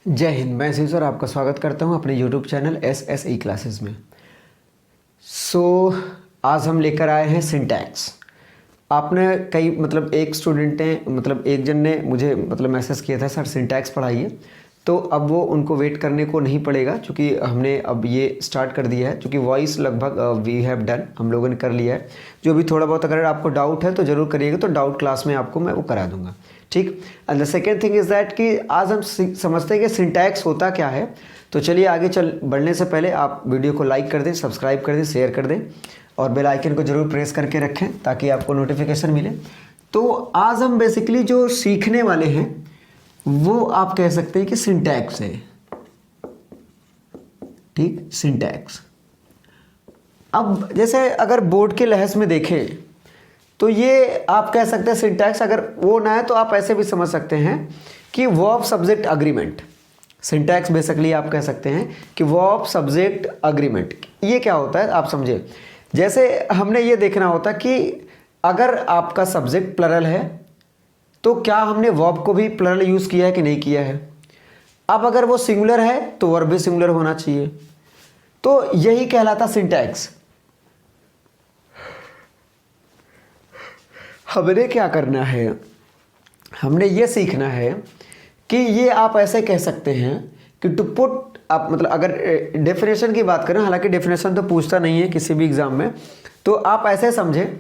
जय हिंद। मैं सर आपका स्वागत करता हूं अपने YouTube चैनल SSE क्लासेस में। आज हम लेकर आए हैं सिंटैक्स। आपने कई एक स्टूडेंट ने एक जन ने मुझे मैसेज किया था, सर सिंटैक्स पढ़ाइए। तो अब वो उनको वेट करने को नहीं पड़ेगा, क्योंकि हमने अब ये स्टार्ट कर दिया है। क्योंकि वॉइस लगभग वी हैव डन, हम लोगों ने कर लिया है। जो भी थोड़ा बहुत अगर आपको डाउट है तो ज़रूर करिएगा, तो डाउट क्लास में आपको मैं वो करा दूंगा, ठीक। And the second thing is that कि आज हम समझते हैं कि सिंटैक्स होता क्या है। तो चलिए आगे बढ़ने से पहले आप वीडियो को लाइक कर दें, सब्सक्राइब कर दें, शेयर कर दें और बेल आइकन को ज़रूर प्रेस करके रखें ताकि आपको नोटिफिकेशन मिले। तो आज हम बेसिकली जो सीखने वाले हैं वो आप कह सकते हैं कि सिंटैक्स है, ठीक, सिंटैक्स। अब जैसे अगर बोर्ड के लहज़ में देखें तो ये आप कह सकते हैं सिंटैक्स, अगर वो ना है तो आप ऐसे भी समझ सकते हैं कि verb subject agreement. Syntax basically आप कह सकते हैं कि वर्ब सब्जेक्ट अग्रीमेंट। ये क्या होता है आप समझे। जैसे हमने ये देखना होता कि अगर आपका सब्जेक्ट प्लरल है तो क्या हमने वर्ब को भी प्लरल यूज़ किया है कि नहीं किया है। अब अगर वो सिंगुलर है तो वर्ब भी सिंगुलर होना चाहिए। तो यही कहलाता सिंटैक्स। हमने क्या करना है, हमने ये सीखना है कि ये आप ऐसे कह सकते हैं कि टू पुट आप अगर डेफिनेशन की बात करें, हालांकि डेफिनेशन तो पूछता नहीं है किसी भी एग्ज़ाम में, तो आप ऐसे समझें।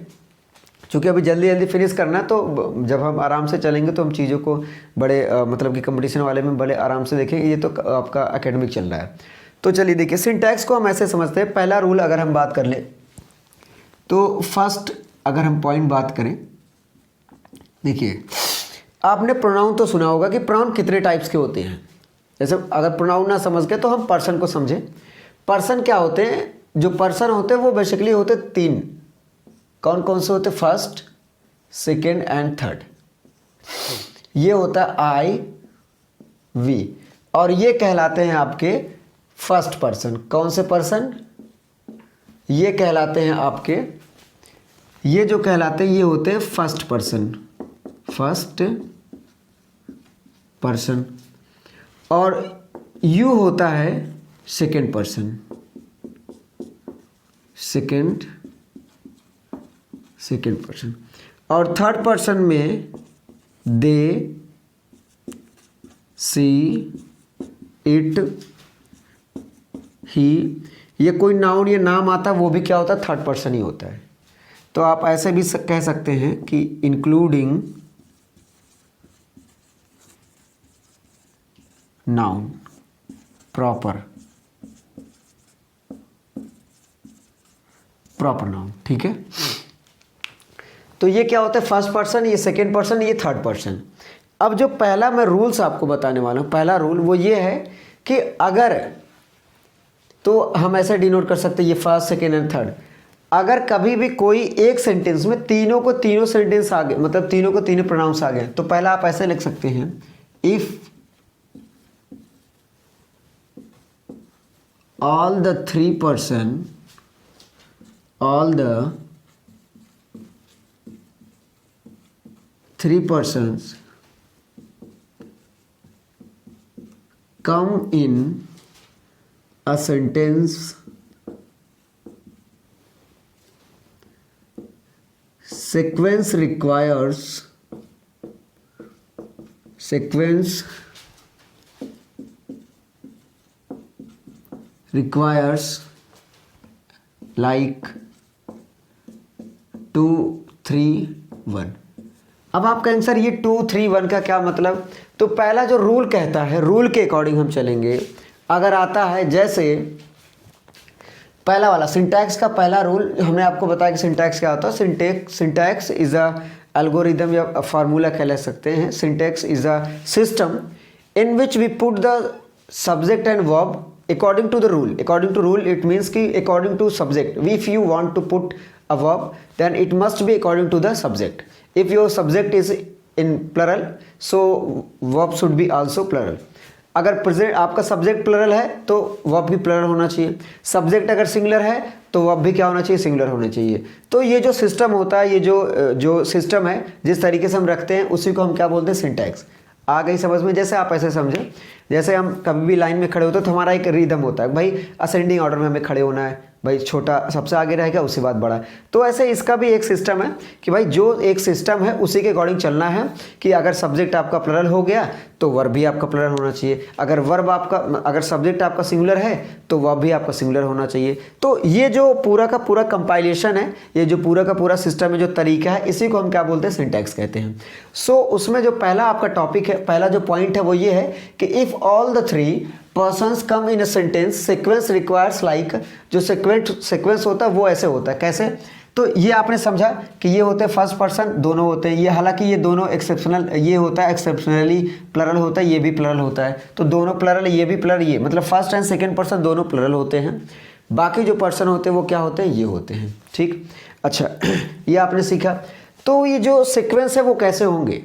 चूँकि अभी जल्दी जल्दी फिनिश करना है, तो जब हम आराम से चलेंगे तो हम चीज़ों को बड़े कि कंपटीशन वाले में बड़े आराम से देखेंगे। ये तो आपका एकेडमिक चल रहा है। तो चलिए देखिए, सिंटैक्स को हम ऐसे समझते हैं। पहला रूल अगर हम बात कर लें तो फर्स्ट अगर हम पॉइंट बात करें, देखिए आपने प्रोनाउन तो सुना होगा कि प्रोनाउन कितने टाइप्स के होते हैं। जैसे अगर प्रोनाउन ना समझ गए तो हम पर्सन को समझें। पर्सन क्या होते हैं, जो पर्सन होते हैं वो बेसिकली होते तीन। कौन कौन से होते, फर्स्ट, सेकेंड एंड थर्ड। ये होता है आई, वी, और ये कहलाते हैं आपके फर्स्ट पर्सन। कौन से पर्सन, ये कहलाते हैं आपके, ये जो कहलाते हैं ये होते हैं फर्स्ट पर्सन, फर्स्ट पर्सन। और यू होता है सेकेंड पर्सन, सेकेंड पर्सन। और थर्ड पर्सन में दे, सी, इट, ही। ये कोई नाउन या नाम आता है वो भी क्या होता है, थर्ड पर्सन ही होता है। तो आप ऐसे भी कह सकते हैं कि इंक्लूडिंग नाउन, प्रॉपर नाउन, ठीक है। तो ये क्या होता है, फर्स्ट पर्सन, ये सेकेंड पर्सन, ये थर्ड पर्सन। अब जो पहला मैं रूल्स आपको बताने वाला हूँ, पहला रूल वो ये है कि अगर, तो हम ऐसे डिनोट कर सकते हैं ये फर्स्ट, सेकेंड एंड थर्ड। अगर कभी भी कोई एक सेंटेंस में तीनों को तीनों सेंटेंस आ गए, तीनों को तीनों प्रोनाउंस आ गए, तो पहला आप ऐसे लिख सकते हैं, if all the three persons come in a sentence, sequence requires like 2 3 1। अब आप कहेंगे सर ये 2 3 1 का क्या मतलब। तो पहला जो रूल कहता है, रूल के अकॉर्डिंग हम चलेंगे। अगर आता है जैसे पहला वाला सिंटैक्स का पहला रूल, हमने आपको बताया कि सिंटैक्स क्या होता है। सिंटैक्स इज अ एल्गोरिदम या फार्मूला कह सकते हैं। Syntax is a system in which we put the subject and verb according to the rule. According to rule it means कि according to subject. If you want to put a verb then it must be according to the subject. If your subject is in plural so verb should be also plural. अगर present आपका subject plural है तो verb भी plural होना चाहिए। Subject अगर singular है तो वर्ब भी क्या होना चाहिए, सिंगुलर होना चाहिए। तो ये जो सिस्टम होता है, ये जो सिस्टम है जिस तरीके से हम रखते हैं उसी को हम क्या बोलते हैं, सिंटैक्स। आ गई समझ में? जैसे आप ऐसे समझे, जैसे हम कभी भी लाइन में खड़े होते हैं तो हमारा एक रिदम होता है भाई, असेंडिंग ऑर्डर में हमें खड़े होना है, भाई छोटा सबसे आगे रहेगा उसके बाद बड़ा। तो ऐसे इसका भी एक सिस्टम है कि भाई जो एक सिस्टम है उसी के अकॉर्डिंग चलना है कि अगर सब्जेक्ट आपका प्लरल हो गया तो वर्ब भी आपका प्लरल होना चाहिए, अगर सब्जेक्ट आपका सिंगुलर है तो वर्ब भी आपका सिंगुलर होना चाहिए। तो ये जो पूरा का पूरा कंपाइलेशन है, ये जो पूरा का पूरा सिस्टम है, जो तरीका है, इसी को हम क्या बोलते हैं? सिंटैक्स कहते हैं। सो उसमें जो पहला आपका टॉपिक है, पहला जो पॉइंट है वो ये है कि if all the three persons come in a sentence sequence requires like, जो सीक्वेंस होता है वो ऐसे होता है। कैसे? तो ये आपने समझा कि ये होते हैं फर्स्ट पर्सन, दोनों होते हैं ये, हालांकि ये दोनों एक्सेप्शनल, ये होता है एक्सेप्शनली प्लरल होता है, ये भी प्लरल होता है, तो दोनों प्लरल, ये भी प्लरल, ये मतलब फर्स्ट एंड सेकंड पर्सन दोनों प्लरल होते हैं। बाकी जो पर्सन होते हैं वो क्या होते हैं? ये होते हैं। ठीक, अच्छा ये आपने सीखा। तो ये जो सीक्वेंस है वो कैसे होंगे?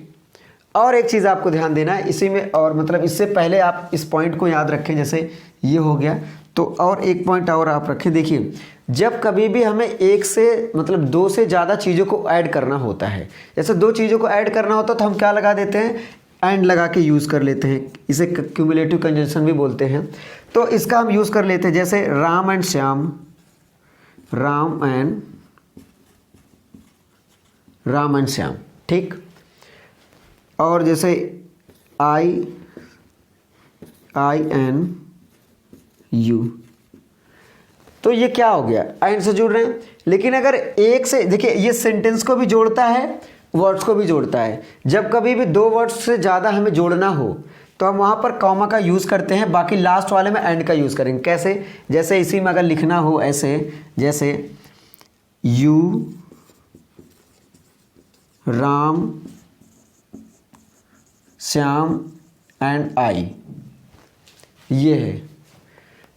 और एक चीज़ आपको ध्यान देना है इसी में, और मतलब इससे पहले आप इस पॉइंट को याद रखें, जैसे ये हो गया तो और एक पॉइंट और आप रखें। देखिए, जब कभी भी हमें एक से मतलब दो से ज़्यादा चीज़ों को ऐड करना होता है, जैसे दो चीज़ों को ऐड करना होता है तो हम क्या लगा देते हैं? एंड लगा के यूज़ कर लेते हैं, इसे क्यूमुलेटिव कंजंक्शन भी बोलते हैं। तो इसका हम यूज़ कर लेते हैं, जैसे राम एंड श्याम, राम एंड श्याम, ठीक। और जैसे आई एन यू, तो ये क्या हो गया? एंड से जुड़ रहे हैं। लेकिन अगर एक से, देखिए ये सेंटेंस को भी जोड़ता है, वर्ड्स को भी जोड़ता है। जब कभी भी दो वर्ड्स से ज़्यादा हमें जोड़ना हो तो हम वहाँ पर कॉमा का यूज़ करते हैं, बाकी लास्ट वाले में एंड का यूज़ करेंगे। कैसे? जैसे इसी में अगर लिखना हो ऐसे, जैसे you, Ram, Shyam and I, ये है।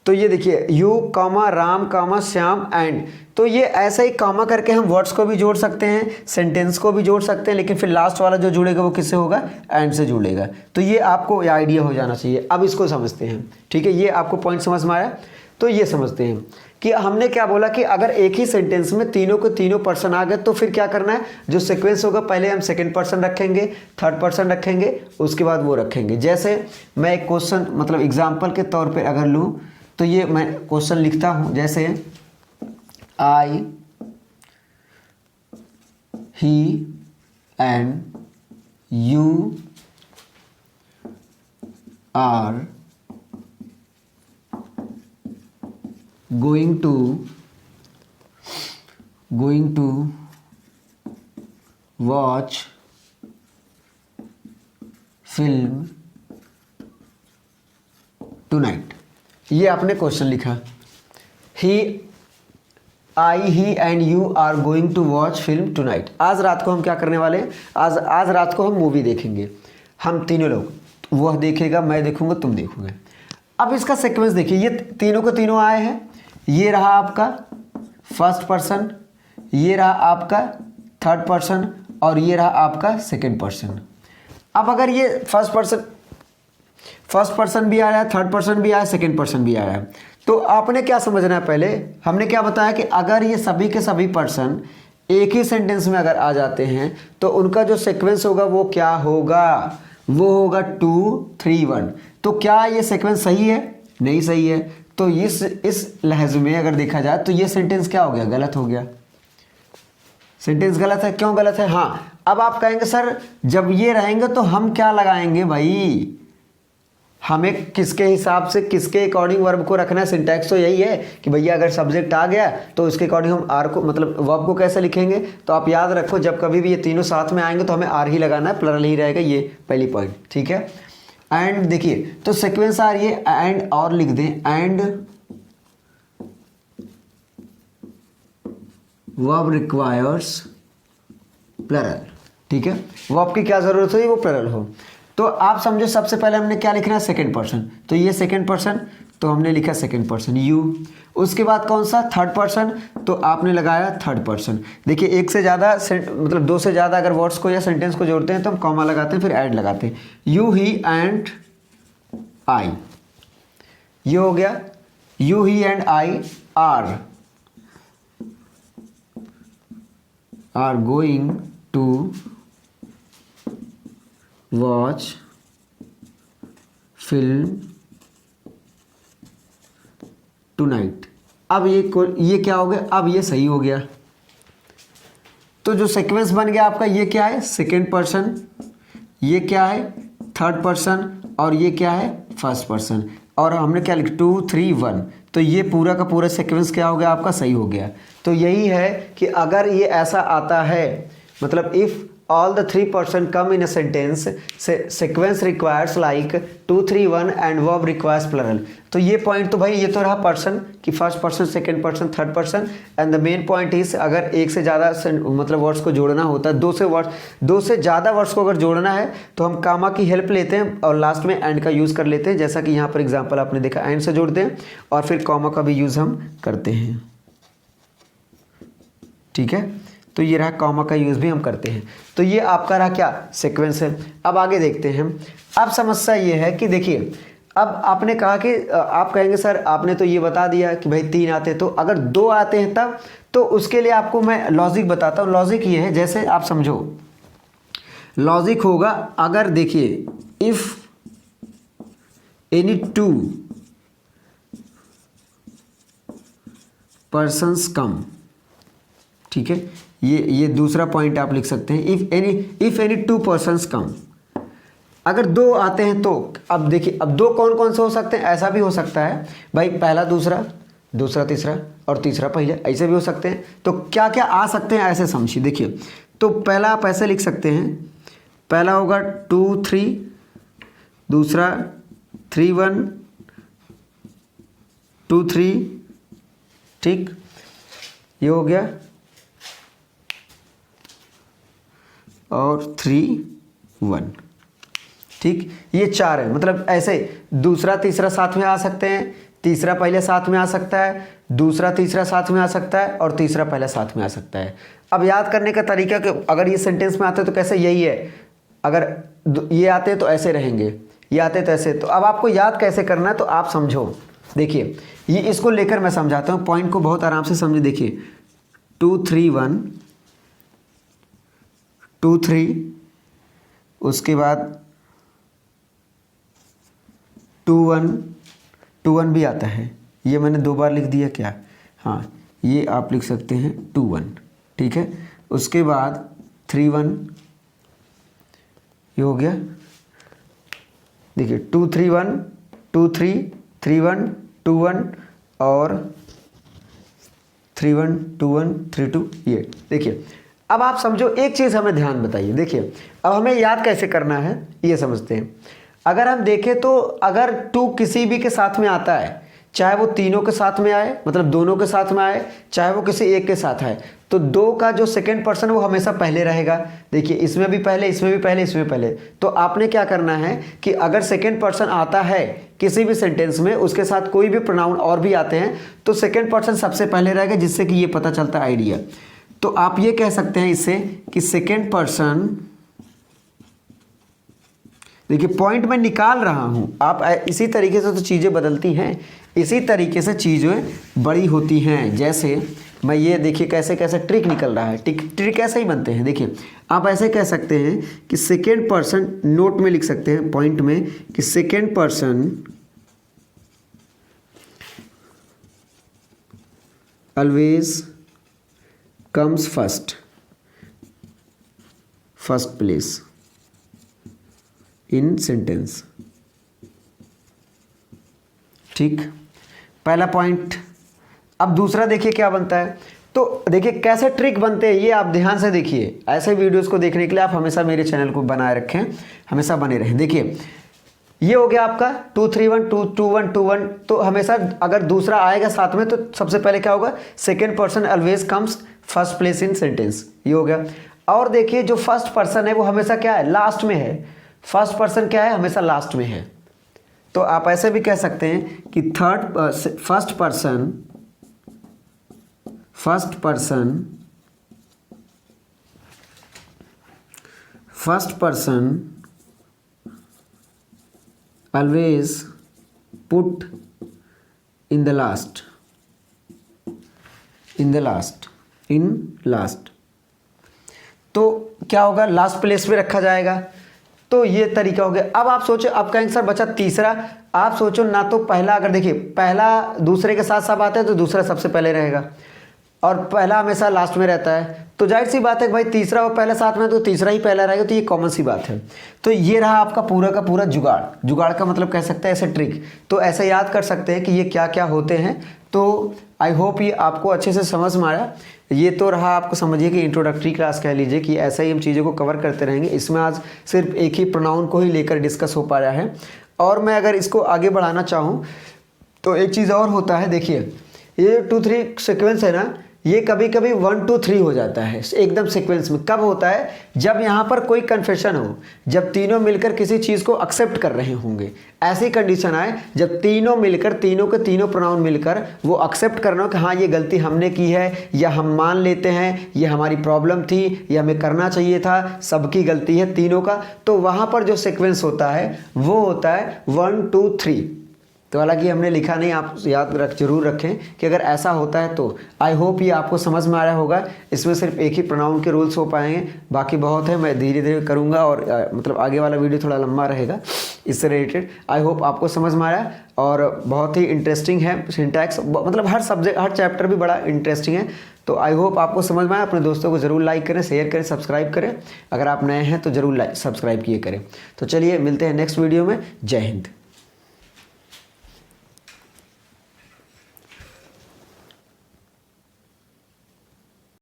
तो ये देखिए you comma Ram comma Shyam and, तो ये ऐसा ही कॉमा करके हम वर्ड्स को भी जोड़ सकते हैं, सेंटेंस को भी जोड़ सकते हैं, लेकिन फिर लास्ट वाला जो जुड़ेगा वो किससे होगा? एंड से जुड़ेगा। तो ये आपको आइडिया हो जाना चाहिए। अब इसको समझते हैं, ठीक है? ये आपको पॉइंट समझ में आया? तो ये समझते हैं कि हमने क्या बोला कि अगर एक ही सेंटेंस में तीनों के तीनों पर्सन आ गए तो फिर क्या करना है? जो सीक्वेंस होगा पहले हम सेकंड पर्सन रखेंगे, थर्ड पर्सन रखेंगे, उसके बाद वो रखेंगे। जैसे मैं एक क्वेश्चन मतलब एग्जाम्पल के तौर पे अगर लूँ तो ये मैं क्वेश्चन लिखता हूँ, जैसे I, he and you are going to watch film tonight। ये आपने क्वेश्चन लिखा। He and you are going to watch film tonight. आज रात को हम क्या करने वाले हैं? आज रात को हम मूवी देखेंगे, हम तीनों लोग। वह देखेगा, मैं देखूंगा, तुम देखोगे। अब इसका सीक्वेंस देखिए, ये तीनों को तीनों आए हैं। ये रहा आपका फर्स्ट पर्सन, ये रहा आपका थर्ड पर्सन, और ये रहा आपका सेकंड पर्सन। अब अगर ये फर्स्ट पर्सन भी आ रहा है, थर्ड पर्सन भी आया है, सेकंड पर्सन भी आ रहा है, तो आपने क्या समझना है? पहले हमने क्या बताया कि अगर ये सभी के सभी पर्सन एक ही सेंटेंस में अगर आ जाते हैं तो उनका जो सीक्वेंस होगा वो क्या होगा? वो होगा 2 3 1। तो क्या ये सीक्वेंस सही है? नहीं सही है। तो इस लहजे में अगर देखा जाए तो ये सेंटेंस क्या हो गया? गलत हो गया। सेंटेंस गलत है। क्यों गलत है? हाँ, अब आप कहेंगे सर जब ये रहेंगे तो हम क्या लगाएंगे भाई? हमें किसके हिसाब से, किसके अकॉर्डिंग वर्ब को रखना है? सिंटैक्स तो यही है कि भैया अगर सब्जेक्ट आ गया तो उसके अकॉर्डिंग हम आर को मतलब वर्ब को कैसे लिखेंगे? तो आप याद रखो जब कभी भी ये तीनों साथ में आएंगे तो हमें आर ही लगाना है, प्लरल ही रहेगा। ये पहली पॉइंट, ठीक है। एंड देखिए तो सीक्वेंस आ रही है, एंड और लिख दें, एंड वर्ब रिक्वायर्स प्लरल, ठीक है। वर्ब की क्या जरूरत है? वो प्लरल हो। तो आप समझो सबसे पहले हमने क्या लिखना है? Second person. तो ये सेकंड पर्सन, तो हमने लिखा सेकंड पर्सन यू। उसके बाद कौन सा? थर्ड पर्सन, तो आपने लगाया थर्ड पर्सन। देखिए एक से ज़्यादा मतलब दो से ज़्यादा अगर वर्ड्स को या सेंटेंस को जोड़ते हैं तो हम कॉमा लगाते हैं, फिर ऐड लगाते हैं। यू, ही एंड आई, ये हो गया। You, he and I are going to watch film tonight. अब ये क्या हो गया, अब ये सही हो गया। तो जो सीक्वेंस बन गया आपका, ये क्या है, सेकेंड पर्सन, ये क्या है, थर्ड पर्सन, और ये क्या है, फर्स्ट पर्सन। और हमने क्या लिखा, 2 3 1। तो ये पूरा का पूरा सीक्वेंस क्या हो गया आपका, सही हो गया। तो यही है कि अगर ये ऐसा आता है, मतलब if all the 3 person come in a sentence, sequence requires like 2 3 1 and verb requires plural। तो ये पॉइंट तो भाई ये तो रहा पर्सन कि first person, second person, third person. And the main point is अगर एक से ज़्यादा मतलब वर्ड्स को जोड़ना होता है, दो से ज़्यादा वर्ड्स को अगर जोड़ना है तो हम कामा की हेल्प लेते हैं और लास्ट में एंड का यूज़ कर लेते हैं। जैसा कि यहाँ पर एग्जाम्पल आपने देखा, एंड से जोड़ते हैं और फिर कॉमा का भी यूज़ हम करते हैं। ठीक है, तो ये रहा कॉमा का यूज़ भी हम करते हैं। तो ये आपका रहा क्या, सीक्वेंस है। अब आगे देखते हैं। अब समस्या ये है कि देखिए, अब आपने कहा कि आप कहेंगे सर आपने तो ये बता दिया कि भाई 3 आते हैं, तो अगर 2 आते हैं तब, तो उसके लिए आपको मैं लॉजिक बताता हूँ। लॉजिक ये है, जैसे आप समझो, लॉजिक होगा अगर देखिए इफ़ एनी 2 persons कम, ठीक है, ये दूसरा पॉइंट आप लिख सकते हैं। इफ एनी 2 persons कम, अगर 2 आते हैं तो अब देखिए, अब 2 कौन कौन से हो सकते हैं, ऐसा भी हो सकता है भाई पहला दूसरा, दूसरा तीसरा और तीसरा पहले, ऐसे भी हो सकते हैं। तो क्या क्या आ सकते हैं ऐसे समझिए। देखिए, तो पहला आप ऐसे लिख सकते हैं, पहला होगा 2 3, दूसरा 3 1 2 3, ठीक, ये हो गया, और 3 1, ठीक, ये 4 है। मतलब ऐसे दूसरा तीसरा साथ में आ सकते हैं, तीसरा पहले साथ में आ सकता है, दूसरा तीसरा साथ में आ सकता है, और तीसरा पहले साथ में आ सकता है। अब याद करने का तरीका कि अगर ये सेंटेंस में आते हैं तो कैसे, यही है, अगर ये आते हैं तो ऐसे रहेंगे, ये आते तो ऐसे। तो अब आपको याद कैसे करना है, तो आप समझो। देखिए, ये इसको लेकर मैं समझाता हूँ, पॉइंट को बहुत आराम से समझे। देखिए 2 3 1 2 3, उसके बाद 2 1 भी आता है, ये मैंने 2 बार लिख दिया क्या, हाँ, ये आप लिख सकते हैं 2 1, ठीक है। उसके बाद 3 1, ये हो गया। देखिए 2 3 1 2 3 3 1 2 1 और 3 1 2 1 3 2, ये देखिए। अब आप समझो, एक चीज़ हमें ध्यान बताइए। देखिए, अब हमें याद कैसे करना है ये समझते हैं। अगर हम देखें तो अगर 2 किसी भी के साथ में आता है, चाहे वो तीनों के साथ में आए, मतलब दोनों के साथ में आए, चाहे वो किसी एक के साथ आए, तो 2 का जो सेकंड पर्सन वो हमेशा पहले रहेगा। देखिए, इसमें भी पहले, इसमें भी पहले, इसमें पहले। तो आपने क्या करना है कि अगर सेकंड पर्सन आता है किसी भी सेंटेंस में, उसके साथ कोई भी प्रोनाउन और भी आते हैं, तो सेकंड पर्सन सबसे पहले रहेगा, जिससे कि ये पता चलता है आइडिया। तो आप ये कह सकते हैं इससे कि सेकंड पर्सन, देखिए पॉइंट मैं निकाल रहा हूं, आप इसी तरीके से तो चीज़ें बदलती हैं, इसी तरीके से चीज़ें बड़ी होती हैं। जैसे मैं ये देखिए कैसे कैसे ट्रिक निकल रहा है, ट्रिक ऐसे ही बनते हैं। देखिए, आप ऐसे कह सकते हैं कि सेकेंड पर्सन, नोट में लिख सकते हैं पॉइंट में कि second person always comes first place in sentence, ठीक, पहला पॉइंट। अब दूसरा देखिए क्या बनता है। तो देखिए कैसे ट्रिक बनते हैं, ये आप ध्यान से देखिए। ऐसे वीडियोस को देखने के लिए आप हमेशा मेरे चैनल को बनाए रखें, हमेशा बने रहें। देखिए, ये हो गया आपका 2 3 1 2 2 1 2 1। तो हमेशा अगर दूसरा आएगा साथ में, तो सबसे पहले क्या होगा, second person always comes first place in sentence, ये हो गया। और देखिए, जो फर्स्ट पर्सन है वो हमेशा क्या है, लास्ट में है। फर्स्ट पर्सन क्या है, हमेशा लास्ट में है। तो आप ऐसे भी कह सकते हैं कि first person always put in the last, तो क्या होगा, लास्ट प्लेस पे रखा जाएगा। तो ये तरीका हो गया। अब आप सोचो, अब कहेंगे सर बचा तीसरा। आप सोचो ना, तो पहला अगर देखिए पहला दूसरे के साथ सब आता है तो दूसरा सबसे पहले रहेगा, और पहला हमेशा लास्ट में रहता है, तो जाहिर सी बात है कि भाई तीसरा और पहला साथ में, तो तीसरा ही पहला रहेगा, तो ये कॉमन सी बात है। तो ये रहा आपका पूरा का पूरा जुगाड़। जुगाड़ का मतलब कह सकते हैं ऐसे ट्रिक, तो ऐसे याद कर सकते हैं कि ये क्या क्या होते हैं। तो आई होप ये आपको अच्छे से समझ में आया। ये तो रहा, आपको समझिए कि इंट्रोडक्टरी क्लास कह लीजिए, कि ऐसा ही हम चीज़ों को कवर करते रहेंगे। इसमें आज सिर्फ एक ही प्रोनाउन को ही लेकर डिस्कस हो पा रहा है। और मैं अगर इसको आगे बढ़ाना चाहूँ तो एक चीज़ और होता है, देखिए ये 2 3 सीक्वेंस है ना, ये कभी कभी 1 2 3 हो जाता है एकदम सीक्वेंस में। कब होता है? जब यहाँ पर कोई कन्फेशन हो, जब तीनों मिलकर किसी चीज़ को एक्सेप्ट कर रहे होंगे, ऐसी कंडीशन आए जब तीनों मिलकर, तीनों के तीनों प्रोनाउन मिलकर वो एक्सेप्ट करना हो कि हाँ ये गलती हमने की है, या हम मान लेते हैं ये हमारी प्रॉब्लम थी, ये हमें करना चाहिए था, सबकी गलती है तीनों का। तो वहाँ पर जो सीक्वेंस होता है वो होता है 1 2 3। तो हालांकि हमने लिखा नहीं, आप याद जरूर रखें कि अगर ऐसा होता है तो। आई होप ये आपको समझ में आ रहा होगा। इसमें सिर्फ एक ही प्रोनाउन के रूल्स हो पाएंगे, बाकी बहुत है, मैं धीरे धीरे करूँगा, और मतलब आगे वाला वीडियो थोड़ा लंबा रहेगा इससे रिलेटेड। आई होप आपको समझ में आया, और बहुत ही इंटरेस्टिंग है सिंटैक्स, मतलब हर सब्जेक्ट हर चैप्टर भी बड़ा इंटरेस्टिंग है। तो आई होप आपको समझ में आया। अपने दोस्तों को ज़रूर लाइक करें, शेयर करें, सब्सक्राइब करें। अगर आप नए हैं तो ज़रूर सब्सक्राइब किए करें। तो चलिए मिलते हैं नेक्स्ट वीडियो में। जय हिंद।